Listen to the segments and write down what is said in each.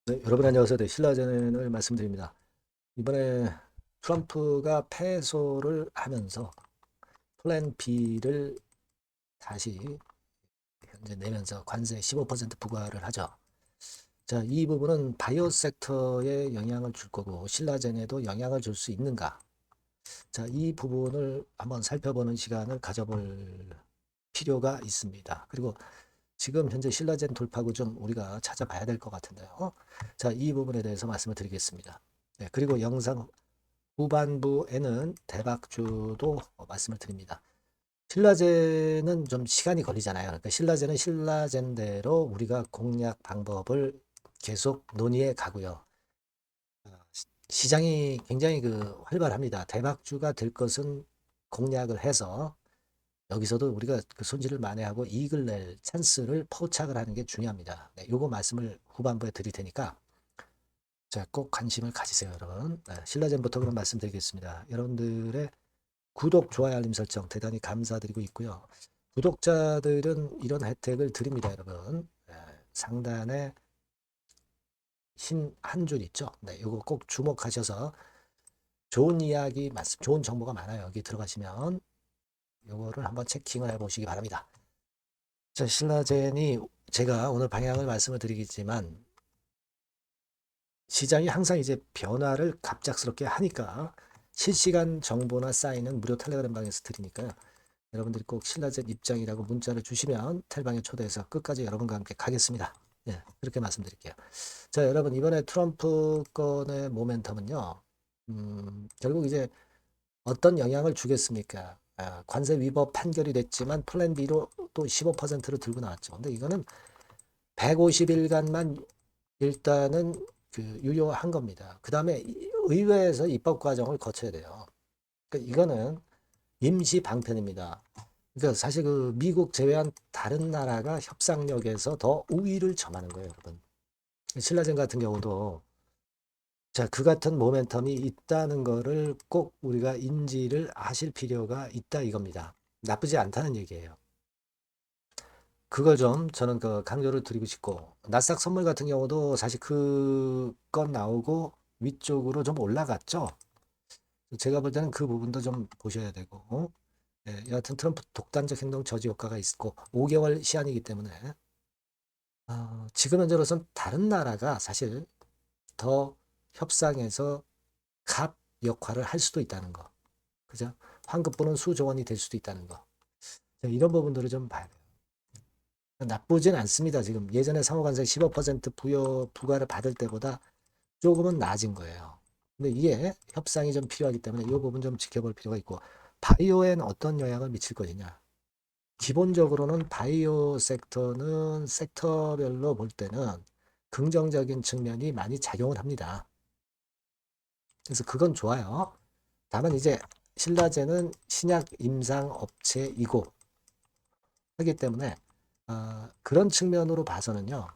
네, 여러분 안녕하세요. 네, 신라젠을 말씀드립니다. 이번에 트럼프가 패소를 하면서 플랜 B를 다시 현재 내면서 관세 15% 부과를 하죠. 자, 이 부분은 바이오 섹터에 영향을 줄 거고 신라젠에도 영향을 줄 수 있는가? 자, 이 부분을 한번 살펴보는 시간을 가져볼 필요가 있습니다. 그리고 지금 현재 신라젠 돌파구 좀 우리가 찾아봐야 될 것 같은데요. 자, 이 부분에 대해서 말씀을 드리겠습니다. 네, 그리고 영상 후반부에는 대박주도 말씀을 드립니다. 신라젠은 좀 시간이 걸리잖아요. 그러니까 신라젠은 신라젠대로 우리가 공략 방법을 계속 논의해 가고요. 시장이 굉장히 활발합니다. 대박주가 될 것은 공략을 해서 여기서도 우리가 그 손실을 만회하고 이익을 낼 찬스를 포착을 하는 게 중요합니다. 네, 요거 말씀을 후반부에 드릴 테니까 자, 꼭 관심을 가지세요, 여러분. 네, 신라젠부터 그럼 말씀드리겠습니다. 여러분들의 구독, 좋아요, 알림 설정 대단히 감사드리고 있고요. 구독자들은 이런 혜택을 드립니다, 여러분. 네, 상단에 흰 한 줄 있죠? 네, 요거 꼭 주목하셔서 좋은 이야기, 좋은 정보가 많아요. 여기 들어가시면 요거를 한번 체킹을 해보시기 바랍니다. 자, 신라젠이 제가 오늘 방향을 말씀을 드리겠지만 시장이 항상 이제 변화를 갑작스럽게 하니까 실시간 정보나 사인은 무료 텔레그램 방에서 드리니까요. 여러분들이 꼭 신라젠 입장이라고 문자를 주시면 텔방에 초대해서 끝까지 여러분과 함께 가겠습니다. 예, 그렇게 말씀드릴게요. 자, 여러분 이번에 트럼프 건의 모멘텀은요. 결국 이제 어떤 영향을 주겠습니까? 관세 위법 판결이 됐지만 플랜 B로 또 15%를 들고 나왔죠. 근데 이거는 150일간만 일단은 유효한 겁니다. 그 다음에 의회에서 입법 과정을 거쳐야 돼요. 그러니까 이거는 임시 방편입니다. 그러니까 사실 미국 제외한 다른 나라가 협상력에서 더 우위를 점하는 거예요, 여러분. 신라젠 같은 경우도 자, 그 같은 모멘텀이 있다는 거를 꼭 우리가 인지를 하실 필요가 있다 이겁니다. 나쁘지 않다는 얘기예요. 그걸 좀 저는 강조를 드리고 싶고 나스닥 선물 같은 경우도 사실 그 건 나오고 위쪽으로 좀 올라갔죠. 제가 볼 때는 그 부분도 좀 보셔야 되고 예, 여하튼 트럼프 독단적 행동 저지 효과가 있고 5개월 시한이기 때문에 지금 현재로선 다른 나라가 사실 더 협상에서 갑 역할을 할 수도 있다는 거. 그죠? 환급분은 수조 원이 될 수도 있다는 거. 자, 이런 부분들을 좀 봐야 돼요. 나쁘진 않습니다. 지금 예전에 상호관세 15% 부과를 받을 때보다 조금은 나아진 거예요. 근데 이게 협상이 좀 필요하기 때문에 이 부분 좀 지켜볼 필요가 있고 바이오엔 어떤 영향을 미칠 것이냐. 기본적으로는 바이오 섹터는 섹터별로 볼 때는 긍정적인 측면이 많이 작용을 합니다. 그래서 그건 좋아요. 다만 이제 신라젠은 신약 임상 업체이고 하기 때문에 그런 측면으로 봐서는요.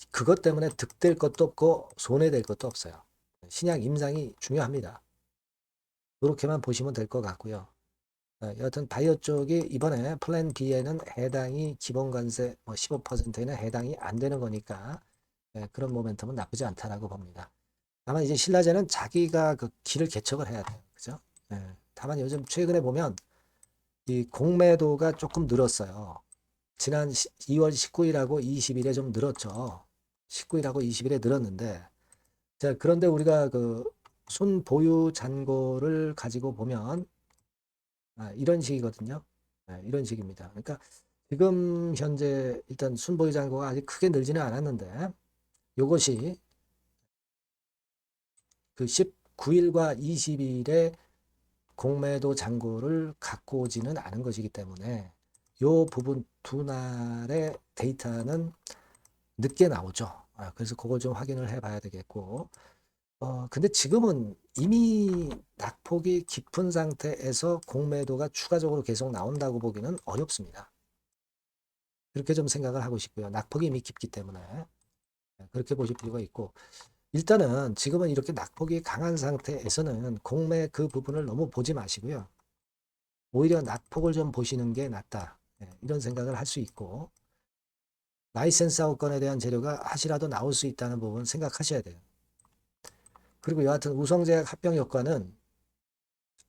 그것 때문에 득될 것도 없고 손해될 것도 없어요. 신약 임상이 중요합니다. 그렇게만 보시면 될 것 같고요. 여하튼 바이오 쪽이 이번에 플랜 B에는 해당이 기본 관세 15%에는 해당이 안 되는 거니까 그런 모멘텀은 나쁘지 않다라고 봅니다. 다만 이제 신라젠은 자기가 그 길을 개척을 해야 돼요. 그죠? 다만 요즘 최근에 보면 이 공매도가 조금 늘었어요. 지난 2월 19일하고 20일에 좀 늘었죠. 19일하고 20일에 늘었는데 자, 그런데 우리가 순보유 잔고를 가지고 보면 이런 식이거든요. 이런 식입니다. 그러니까 지금 현재 일단 순보유 잔고가 아직 크게 늘지는 않았는데 이것이 그 19일과 20일에 공매도 잔고를 갖고 오지는 않은 것이기 때문에 이 부분 두 날의 데이터는 늦게 나오죠. 그래서 그걸 좀 확인을 해 봐야 되겠고 근데 지금은 이미 낙폭이 깊은 상태에서 공매도가 추가적으로 계속 나온다고 보기는 어렵습니다. 그렇게 좀 생각을 하고 싶고요. 낙폭이 이미 깊기 때문에 그렇게 보실 필요가 있고 일단은 지금은 이렇게 낙폭이 강한 상태에서는 공매 그 부분을 너무 보지 마시고요. 오히려 낙폭을 좀 보시는 게 낫다. 이런 생각을 할 수 있고 라이센스 아웃건에 대한 재료가 하시라도 나올 수 있다는 부분 생각하셔야 돼요. 그리고 여하튼 우성제약 합병 효과는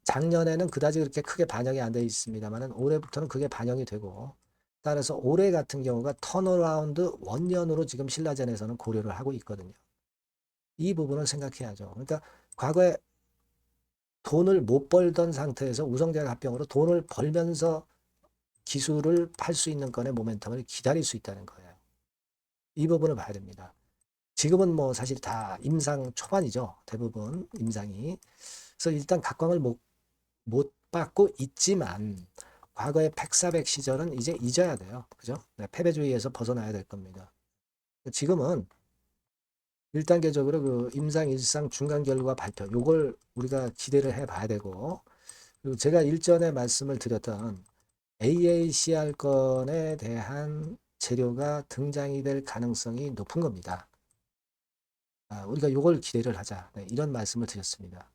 작년에는 그다지 그렇게 크게 반영이 안 돼 있습니다만은 올해부터는 그게 반영이 되고, 따라서 올해 같은 경우가 턴어라운드 원년으로 지금 신라젠에서는 고려를 하고 있거든요. 이 부분을 생각해야죠. 그러니까 과거에 돈을 못 벌던 상태에서 우성제약 합병으로 돈을 벌면서 기술을 팔 수 있는 건의 모멘텀을 기다릴 수 있다는 거예요. 이 부분을 봐야 됩니다. 지금은 뭐 사실 다 임상 초반이죠. 대부분 임상이. 그래서 일단 각광을 못 받고 있지만 과거의 팩사백 시절은 이제 잊어야 돼요. 그죠? 네, 패배주의에서 벗어나야 될 겁니다. 지금은 1단계적으로 그 임상 일상 중간 결과 발표 요걸 우리가 기대를 해 봐야 되고, 그리고 제가 일전에 말씀을 드렸던 AACR 건에 대한 재료가 등장이 될 가능성이 높은 겁니다. 우리가 요걸 기대를 하자. 네, 이런 말씀을 드렸습니다.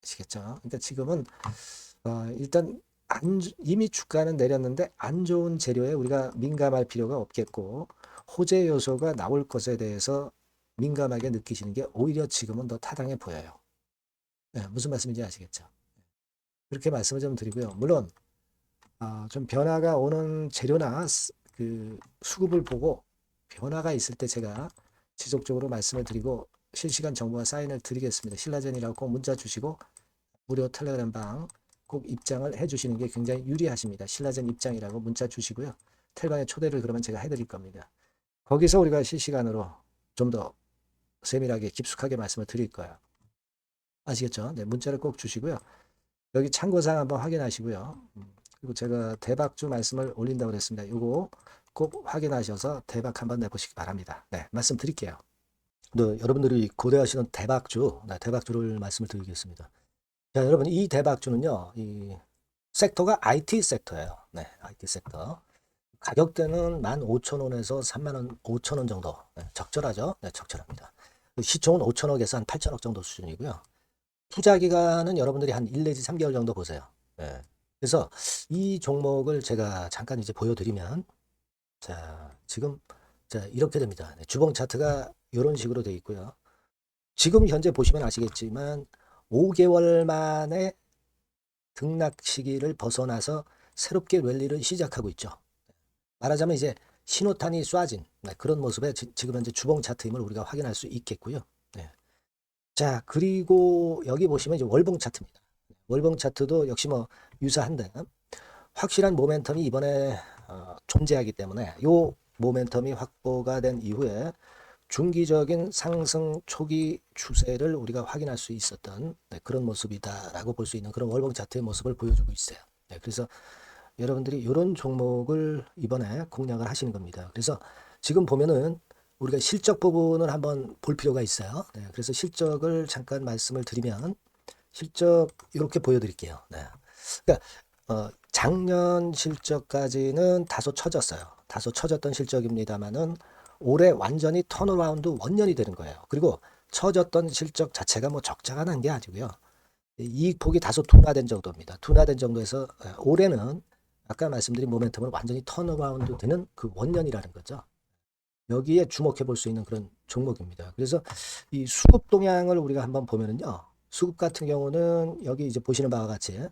아시겠죠? 그러니까 지금은 일단 이미 주가는 내렸는데 안 좋은 재료에 우리가 민감할 필요가 없겠고, 호재 요소가 나올 것에 대해서 민감하게 느끼시는 게 오히려 지금은 더 타당해 보여요. 네, 무슨 말씀인지 아시겠죠? 그렇게 말씀을 좀 드리고요. 물론 좀 변화가 오는 재료나 그 수급을 보고 변화가 있을 때 제가 지속적으로 말씀을 드리고 실시간 정보와 사인을 드리겠습니다. 신라젠이라고 꼭 문자 주시고 무료 텔레그램 방 꼭 입장을 해주시는 게 굉장히 유리하십니다. 신라젠 입장이라고 문자 주시고요. 텔방에 초대를 그러면 제가 해드릴 겁니다. 거기서 우리가 실시간으로 좀 더 세밀하게 깊숙하게 말씀을 드릴 거예요. 아시겠죠? 네, 문자를 꼭 주시고요. 여기 참고사항 한번 확인하시고요. 그리고 제가 대박주 말씀을 올린다고 그랬습니다. 이거 꼭 확인하셔서 대박 한번 내보시기 바랍니다. 네, 말씀드릴게요. 네, 여러분들이 고대하시는 대박주, 네, 대박주를 말씀을 드리겠습니다. 자, 여러분, 이 대박주는요, 이 섹터가 IT 섹터예요. 네, IT 섹터. 가격대는 15,000원에서 35,000원 5,000원 정도. 네, 적절하죠? 네, 적절합니다. 시총은 5천억에서 한 8천억 정도 수준이고요. 투자 기간은 여러분들이 한 1 내지 3개월 정도 보세요. 네. 그래서 이 종목을 제가 잠깐 이제 보여드리면, 자, 지금, 자, 이렇게 됩니다. 네, 주봉 차트가 이런 식으로 되어 있고요. 지금 현재 보시면 아시겠지만, 5개월 만에 등락 시기를 벗어나서 새롭게 랠리를 시작하고 있죠. 말하자면 이제 신호탄이 쏴진 그런 모습의 지금 현재 주봉 차트임을 우리가 확인할 수 있겠고요. 네. 자, 그리고 여기 보시면 이제 월봉 차트입니다. 월봉 차트도 역시 뭐 유사한데 확실한 모멘텀이 이번에 존재하기 때문에 요 모멘텀이 확보가 된 이후에 중기적인 상승 초기 추세를 우리가 확인할 수 있었던 그런 모습이다라고 볼 수 있는 그런 월봉 차트의 모습을 보여주고 있어요. 네, 그래서 여러분들이 이런 종목을 이번에 공략을 하시는 겁니다. 그래서 지금 보면은 우리가 실적 부분을 한번 볼 필요가 있어요. 네, 그래서 실적을 잠깐 말씀을 드리면 실적 이렇게 보여드릴게요. 네. 그러니까 작년 실적까지는 다소 처졌어요. 다소 처졌던 실적입니다만은 올해 완전히 턴어라운드 원년이 되는 거예요. 그리고 처졌던 실적 자체가 뭐 적자가 난 게 아니고요. 이익폭이 다소 둔화된 정도입니다. 둔화된 정도에서 올해는 아까 말씀드린 모멘텀을 완전히 턴어라운드 되는 그 원년이라는 거죠. 여기에 주목해 볼 수 있는 그런 종목입니다. 그래서 이 수급 동향을 우리가 한번 보면은요. 수급 같은 경우는 여기 이제 보시는 바와 같이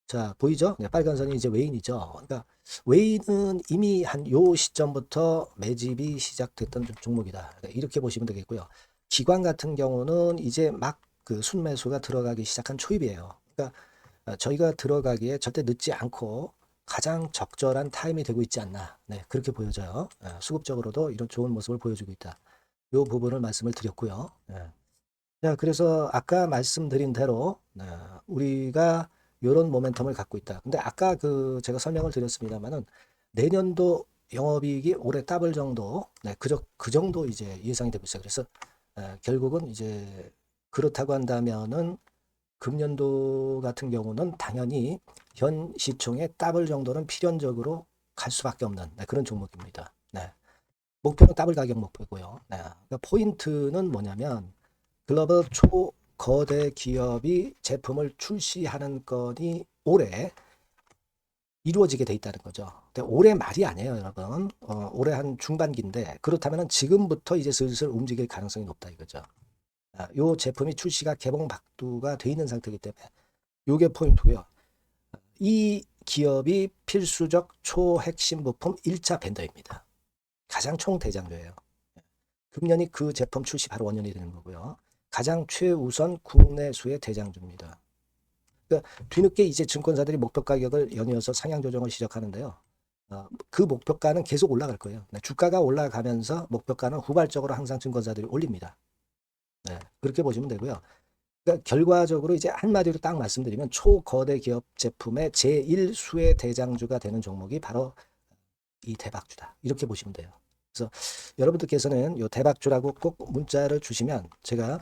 자, 보이죠? 네, 빨간 선이 이제 웨인이죠. 그러니까 웨인은 이미 한 요 시점부터 매집이 시작됐던 종목이다. 이렇게 보시면 되겠고요. 기관 같은 경우는 이제 막 그 순매수가 들어가기 시작한 초입이에요. 그러니까 저희가 들어가기에 절대 늦지 않고 가장 적절한 타임이 되고 있지 않나. 네, 그렇게 보여져요. 수급적으로도 이런 좋은 모습을 보여주고 있다. 이 부분을 말씀을 드렸고요. 자, 그래서 아까 말씀드린 대로 우리가 이런 모멘텀을 갖고 있다. 근데 아까 그 제가 설명을 드렸습니다만은 내년도 영업이익이 올해 더블 정도, 그 정도 이제 예상이 되고 있어요. 그래서 결국은 이제 그렇다고 한다면은 금년도 같은 경우는 당연히 현 시총의 더블 정도는 필연적으로 갈 수밖에 없는 그런 종목입니다. 네. 목표는 더블 가격 목표고요. 네. 그러니까 포인트는 뭐냐면 글로벌 초거대 기업이 제품을 출시하는 건이 올해 이루어지게 돼 있다는 거죠. 근데 올해 말이 아니에요, 여러분. 올해 한 중반기인데 그렇다면 지금부터 이제 슬슬 움직일 가능성이 높다 이거죠. 요 제품이 출시가 개봉 박두가 돼 있는 상태이기 때문에 요게 포인트고요. 이 기업이 필수적 초핵심 부품 1차 벤더입니다. 가장 총대장주예요. 금년이 그 제품 출시 바로 원년이 되는 거고요. 가장 최우선 국내수의 대장주입니다. 그러니까 뒤늦게 이제 증권사들이 목표 가격을 연이어서 상향 조정을 시작하는데요. 그 목표가는 계속 올라갈 거예요. 주가가 올라가면서 목표가는 후발적으로 항상 증권사들이 올립니다. 네, 그렇게 보시면 되고요. 그러니까 결과적으로 이제 한마디로 딱 말씀드리면 초거대 기업 제품의 제1수의 대장주가 되는 종목이 바로 이 대박주다. 이렇게 보시면 돼요. 그래서 여러분들께서는 이 대박주라고 꼭 문자를 주시면 제가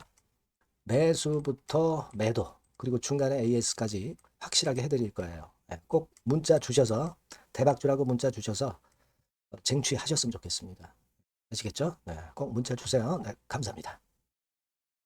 매수부터 매도 그리고 중간에 AS까지 확실하게 해드릴 거예요. 네, 꼭 문자 주셔서 대박주라고 문자 주셔서 쟁취하셨으면 좋겠습니다. 아시겠죠? 네, 꼭 문자 주세요. 네, 감사합니다.